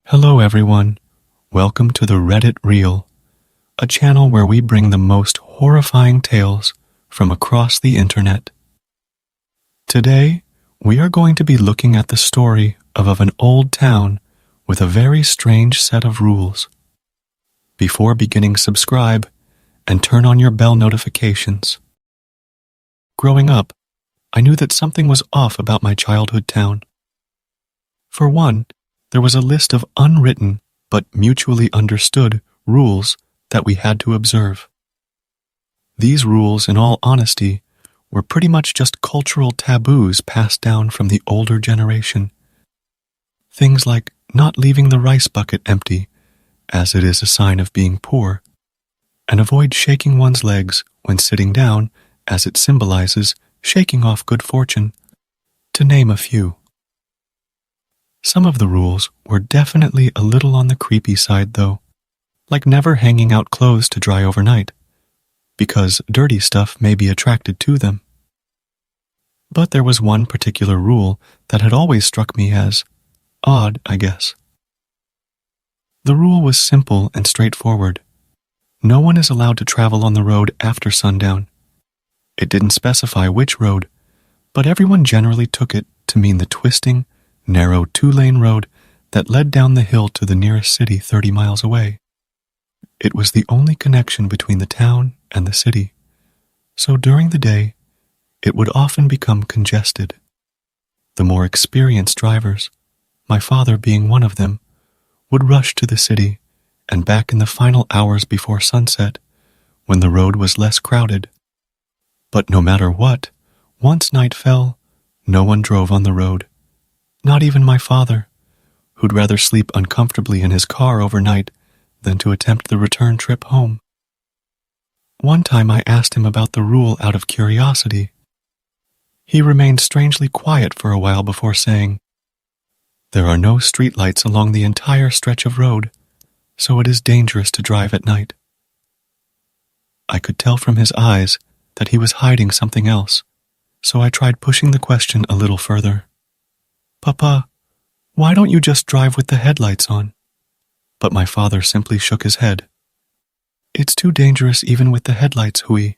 Hello everyone, welcome to the Reddit Reel, a channel where we bring the most horrifying tales from across the internet. Today, we are going to be looking at the story of an old town with a very strange set of rules. Before beginning, subscribe and turn on your bell notifications. Growing up, I knew that something was off about my childhood town. For one, there was a list of unwritten but mutually understood rules that we had to observe. These rules, in all honesty, were pretty much just cultural taboos passed down from the older generation. Things like not leaving the rice bucket empty, as it is a sign of being poor, and avoid shaking one's legs when sitting down, as it symbolizes shaking off good fortune, to name a few. Some of the rules were definitely a little on the creepy side, though, like never hanging out clothes to dry overnight, because dirty stuff may be attracted to them. But there was one particular rule that had always struck me as odd, I guess. The rule was simple and straightforward. No one is allowed to travel on the road after sundown. It didn't specify which road, but everyone generally took it to mean the twisting, narrow two-lane road that led down the hill to the nearest city 30 miles away. It was the only connection between the town and the city, so during the day, it would often become congested. The more experienced drivers, my father being one of them, would rush to the city and back in the final hours before sunset, when the road was less crowded. But no matter what, once night fell, no one drove on the road. Not even my father, who'd rather sleep uncomfortably in his car overnight than to attempt the return trip home. One time I asked him about the rule out of curiosity. He remained strangely quiet for a while before saying, "There are no streetlights along the entire stretch of road, so it is dangerous to drive at night." I could tell from his eyes that he was hiding something else, so I tried pushing the question a little further. "Papa, why don't you just drive with the headlights on?" But my father simply shook his head. "It's too dangerous even with the headlights, Hui.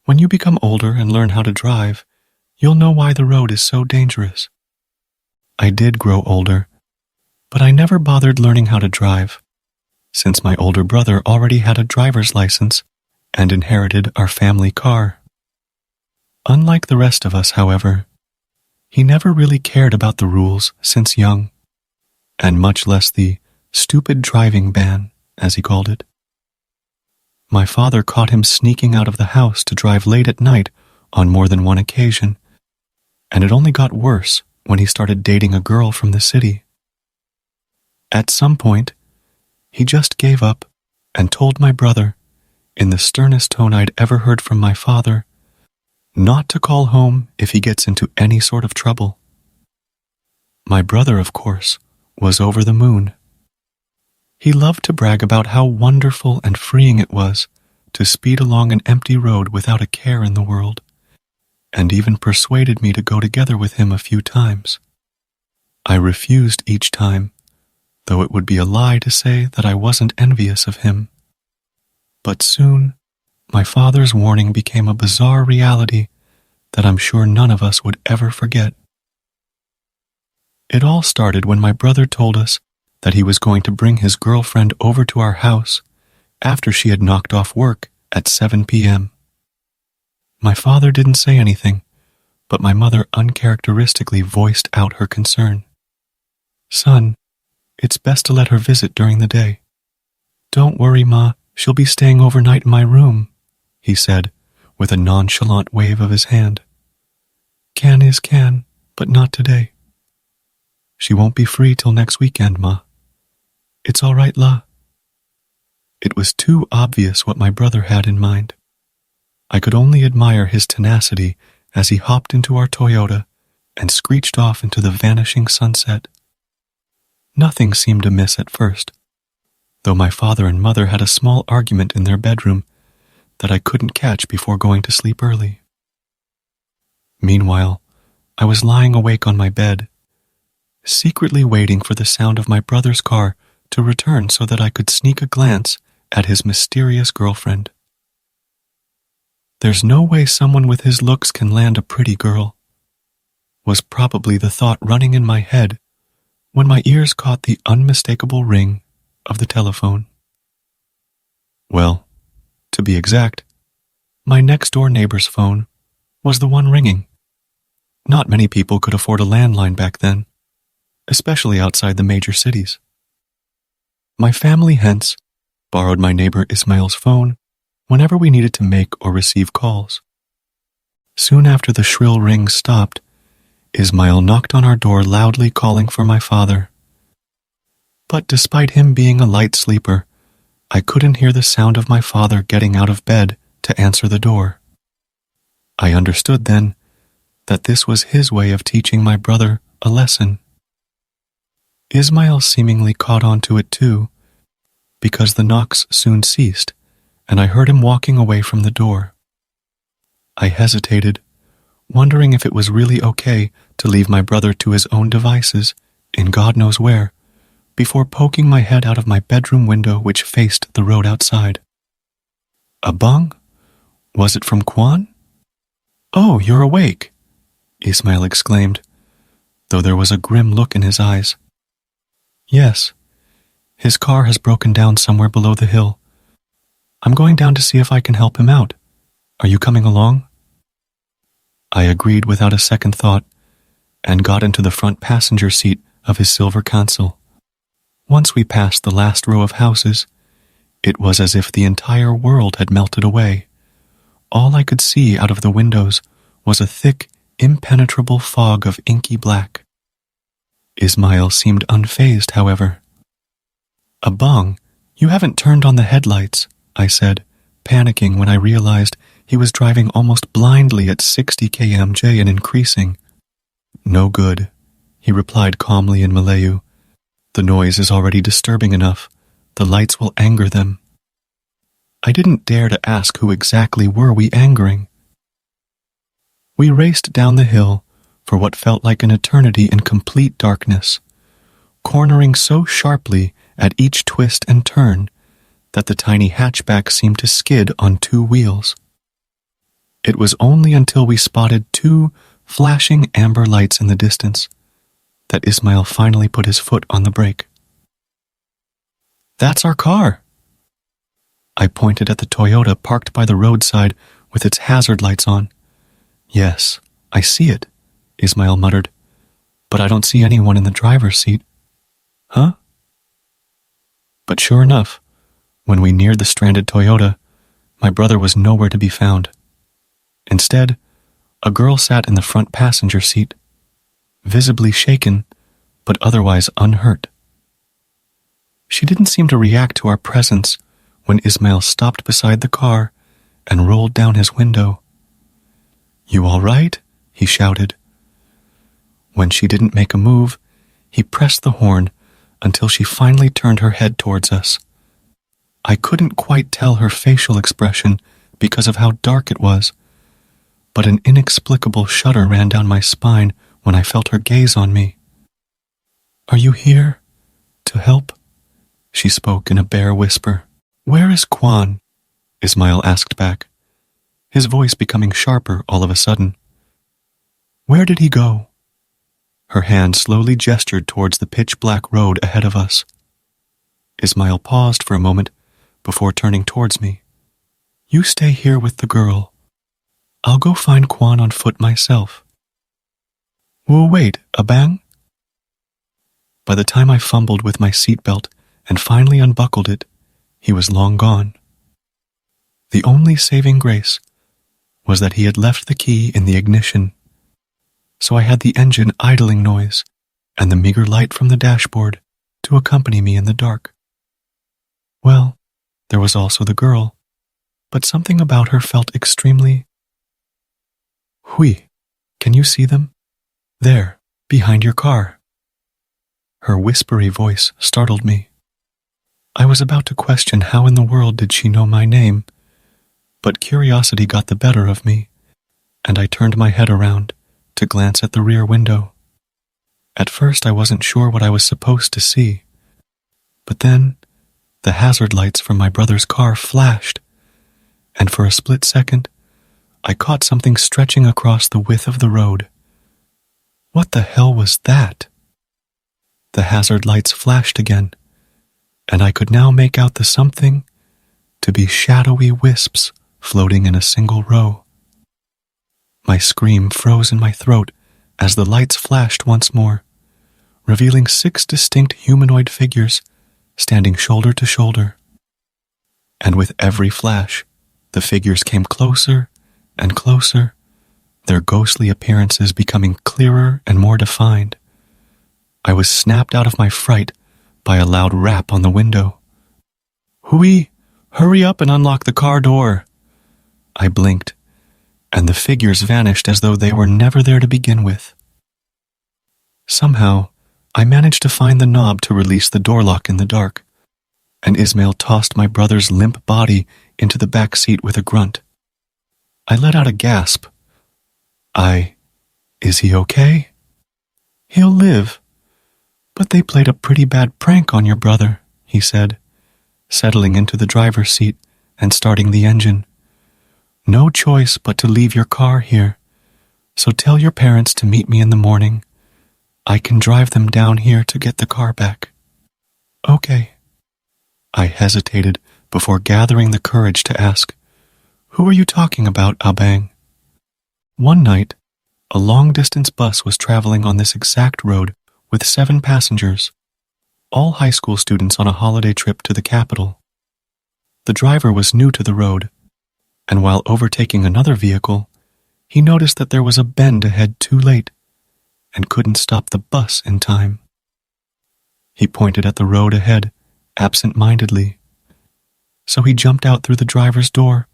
When you become older and learn how to drive, you'll know why the road is so dangerous." I did grow older, but I never bothered learning how to drive, since my older brother already had a driver's license and inherited our family car. Unlike the rest of us, however, he never really cared about the rules since young, and much less the stupid driving ban, as he called it. My father caught him sneaking out of the house to drive late at night on more than one occasion, and it only got worse when he started dating a girl from the city. At some point, he just gave up and told my brother, in the sternest tone I'd ever heard from my father, not to call home if he gets into any sort of trouble. My brother, of course, was over the moon. He loved to brag about how wonderful and freeing it was to speed along an empty road without a care in the world, and even persuaded me to go together with him a few times. I refused each time, though it would be a lie to say that I wasn't envious of him. But soon, my father's warning became a bizarre reality that I'm sure none of us would ever forget. It all started when my brother told us that he was going to bring his girlfriend over to our house after she had knocked off work at 7 p.m. My father didn't say anything, but my mother uncharacteristically voiced out her concern. "Son, it's best to let her visit during the day." "Don't worry, Ma, she'll be staying overnight in my room," he said, with a nonchalant wave of his hand. "Can is can, but not today." "She won't be free till next weekend, Ma." "It's all right, La." It was too obvious what my brother had in mind. I could only admire his tenacity as he hopped into our Toyota and screeched off into the vanishing sunset. Nothing seemed amiss at first, though my father and mother had a small argument in their bedroom that I couldn't catch before going to sleep early. Meanwhile, I was lying awake on my bed, secretly waiting for the sound of my brother's car to return so that I could sneak a glance at his mysterious girlfriend. "There's no way someone with his looks can land a pretty girl," was probably the thought running in my head when my ears caught the unmistakable ring of the telephone. Well, to be exact, my next-door neighbor's phone was the one ringing. Not many people could afford a landline back then, especially outside the major cities. My family hence borrowed my neighbor Ismail's phone whenever we needed to make or receive calls. Soon after the shrill ring stopped, Ismail knocked on our door loudly calling for my father. But despite him being a light sleeper, I couldn't hear the sound of my father getting out of bed to answer the door. I understood then that this was his way of teaching my brother a lesson. Ismail seemingly caught on to it too, because the knocks soon ceased, and I heard him walking away from the door. I hesitated, wondering if it was really okay to leave my brother to his own devices, in God knows where, before poking my head out of my bedroom window which faced the road outside. "A bung? Was it from Quan?" "Oh, you're awake," Ismail exclaimed, though there was a grim look in his eyes. "Yes, his car has broken down somewhere below the hill. I'm going down to see if I can help him out. Are you coming along?" I agreed without a second thought and got into the front passenger seat of his silver console. Once we passed the last row of houses, it was as if the entire world had melted away. All I could see out of the windows was a thick, impenetrable fog of inky black. Ismail seemed unfazed, however. "A bung, you haven't turned on the headlights," I said, panicking when I realized he was driving almost blindly at 60 km/h and increasing. "No good," he replied calmly in Malayu. "The noise is already disturbing enough. The lights will anger them." I didn't dare to ask who exactly were we angering. We raced down the hill for what felt like an eternity in complete darkness, cornering so sharply at each twist and turn that the tiny hatchback seemed to skid on two wheels. It was only until we spotted two flashing amber lights in the distance that Ismail finally put his foot on the brake. "That's our car." I pointed at the Toyota parked by the roadside with its hazard lights on. "Yes, I see it," Ismail muttered, "but I don't see anyone in the driver's seat." "Huh?" But sure enough, when we neared the stranded Toyota, my brother was nowhere to be found. Instead, a girl sat in the front passenger seat, visibly shaken, but otherwise unhurt. She didn't seem to react to our presence when Ismail stopped beside the car and rolled down his window. "You all right?" he shouted. When she didn't make a move, he pressed the horn until she finally turned her head towards us. I couldn't quite tell her facial expression because of how dark it was, but an inexplicable shudder ran down my spine when I felt her gaze on me. "Are you here to help?" she spoke in a bare whisper. "Where is Quan?" Ismail asked back, his voice becoming sharper all of a sudden. "Where did he go?" Her hand slowly gestured towards the pitch-black road ahead of us. Ismail paused for a moment before turning towards me. "You stay here with the girl. I'll go find Quan on foot myself." "We'll wait, Abang?" By the time I fumbled with my seatbelt and finally unbuckled it, he was long gone. The only saving grace was that he had left the key in the ignition, so I had the engine idling noise and the meager light from the dashboard to accompany me in the dark. Well, there was also the girl, but something about her felt extremely... "Hui, can you see them? There, behind your car." Her whispery voice startled me. I was about to question how in the world did she know my name, but curiosity got the better of me, and I turned my head around to glance at the rear window. At first I wasn't sure what I was supposed to see, but then the hazard lights from my brother's car flashed, and for a split second, I caught something stretching across the width of the road. What the hell was that? The hazard lights flashed again, and I could now make out the something to be shadowy wisps floating in a single row. My scream froze in my throat as the lights flashed once more, revealing 6 distinct humanoid figures standing shoulder to shoulder. And with every flash, the figures came closer and closer, their ghostly appearances becoming clearer and more defined. I was snapped out of my fright by a loud rap on the window. "Hooey, hurry up and unlock the car door." I blinked, and the figures vanished as though they were never there to begin with. Somehow, I managed to find the knob to release the door lock in the dark, and Ismail tossed my brother's limp body into the back seat with a grunt. I let out a gasp. Is he okay?" "He'll live. But they played a pretty bad prank on your brother," he said, settling into the driver's seat and starting the engine. "No choice but to leave your car here, so tell your parents to meet me in the morning. I can drive them down here to get the car back." "Okay." I hesitated before gathering the courage to ask, "Who are you talking about, Abang?" One night, a long-distance bus was traveling on this exact road with 7 passengers, all high school students on a holiday trip to the capital. The driver was new to the road, and while overtaking another vehicle, he noticed that there was a bend ahead too late and couldn't stop the bus in time. He pointed at the road ahead, absent-mindedly. So he jumped out through the driver's door,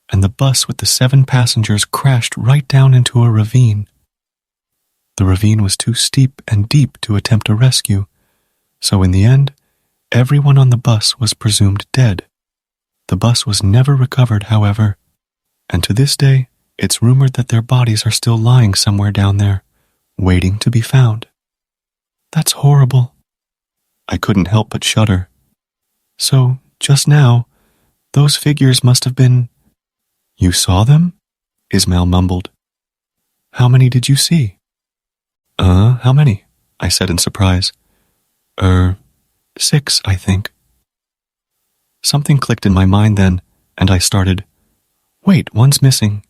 and the bus with the 7 passengers crashed right down into a ravine. The ravine was too steep and deep to attempt a rescue, so in the end, everyone on the bus was presumed dead. The bus was never recovered, however, and to this day, it's rumored that their bodies are still lying somewhere down there, waiting to be found. That's horrible. I couldn't help but shudder. So, just now, those figures must have been... "You saw them?" Ismail mumbled. "How many did you see?" How many?" I said in surprise. 6, I think." Something clicked in my mind then, and I started, "Wait, one's missing."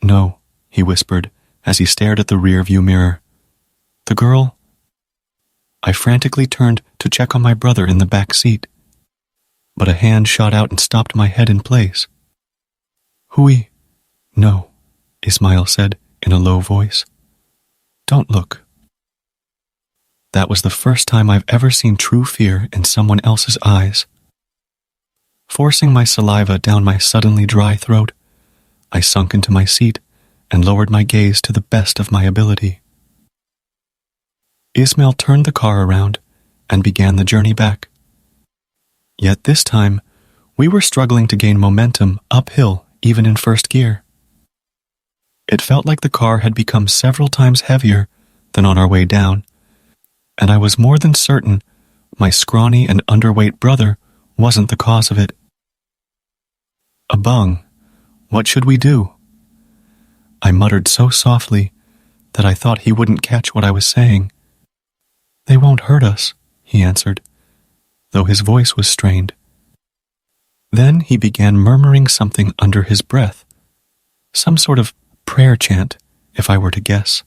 "No," he whispered as he stared at the rear-view mirror. "The girl..." I frantically turned to check on my brother in the back seat, but a hand shot out and stopped my head in place. "Hooey." "No," Ismail said in a low voice. "Don't look." That was the first time I've ever seen true fear in someone else's eyes. Forcing my saliva down my suddenly dry throat, I sunk into my seat and lowered my gaze to the best of my ability. Ismail turned the car around and began the journey back. Yet this time, we were struggling to gain momentum uphill even in first gear. It felt like the car had become several times heavier than on our way down, and I was more than certain my scrawny and underweight brother wasn't the cause of it. "Abang, what should we do?" I muttered so softly that I thought he wouldn't catch what I was saying. "They won't hurt us," he answered, though his voice was strained. Then he began murmuring something under his breath, some sort of prayer chant, if I were to guess.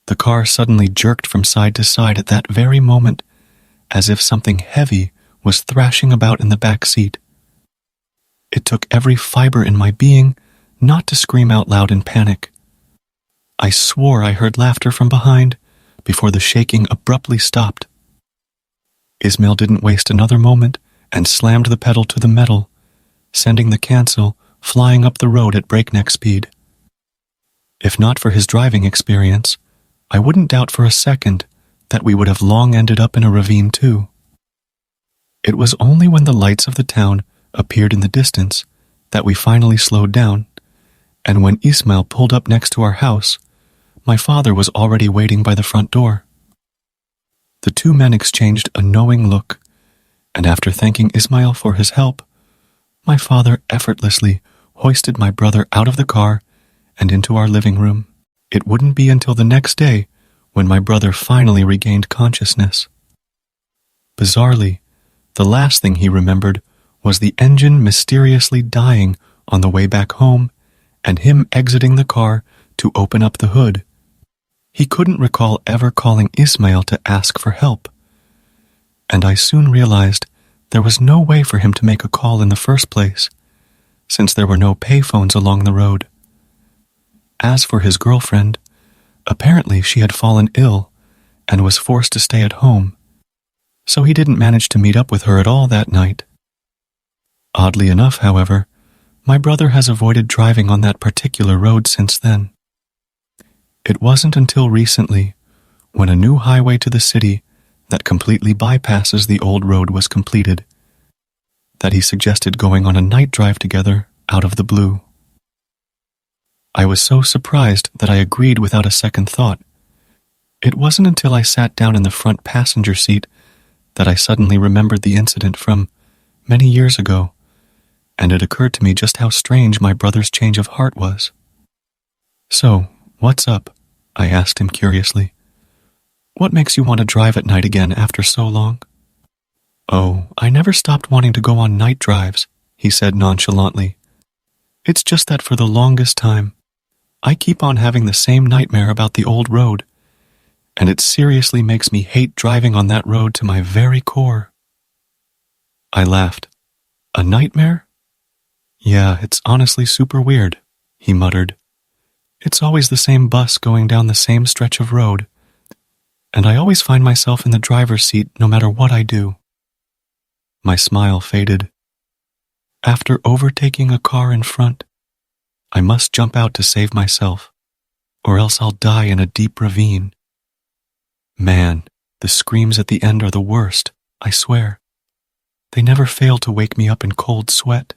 The car suddenly jerked from side to side at that very moment, as if something heavy was thrashing about in the back seat. It took every fiber in my being not to scream out loud in panic. I swore I heard laughter from behind before the shaking abruptly stopped. Ismail didn't waste another moment and slammed the pedal to the metal, sending the cancel flying up the road at breakneck speed. If not for his driving experience, I wouldn't doubt for a second that we would have long ended up in a ravine too. It was only when the lights of the town appeared in the distance that we finally slowed down, and when Ismail pulled up next to our house, my father was already waiting by the front door. The two men exchanged a knowing look, and after thanking Ismail for his help, my father effortlessly hoisted my brother out of the car and into our living room. It wouldn't be until the next day when my brother finally regained consciousness. Bizarrely, the last thing he remembered was the engine mysteriously dying on the way back home and him exiting the car to open up the hood. He couldn't recall ever calling Ismail to ask for help, and I soon realized there was no way for him to make a call in the first place, since there were no payphones along the road. As for his girlfriend, apparently she had fallen ill and was forced to stay at home, so he didn't manage to meet up with her at all that night. Oddly enough, however, my brother has avoided driving on that particular road since then. It wasn't until recently, when a new highway to the city that completely bypasses the old road was completed, that he suggested going on a night drive together out of the blue. I was so surprised that I agreed without a second thought. It wasn't until I sat down in the front passenger seat that I suddenly remembered the incident from many years ago, and it occurred to me just how strange my brother's change of heart was. "So, what's up?" I asked him curiously. "What makes you want to drive at night again after so long?" "Oh, I never stopped wanting to go on night drives," he said nonchalantly. "It's just that for the longest time, I keep on having the same nightmare about the old road, and it seriously makes me hate driving on that road to my very core." I laughed. "A nightmare?" "Yeah, it's honestly super weird," he muttered. "It's always the same bus going down the same stretch of road, and I always find myself in the driver's seat no matter what I do." My smile faded. After overtaking a car in front, I must jump out to save myself, or else I'll die in a deep ravine. Man, the screams at the end are the worst, I swear. They never fail to wake me up in cold sweat.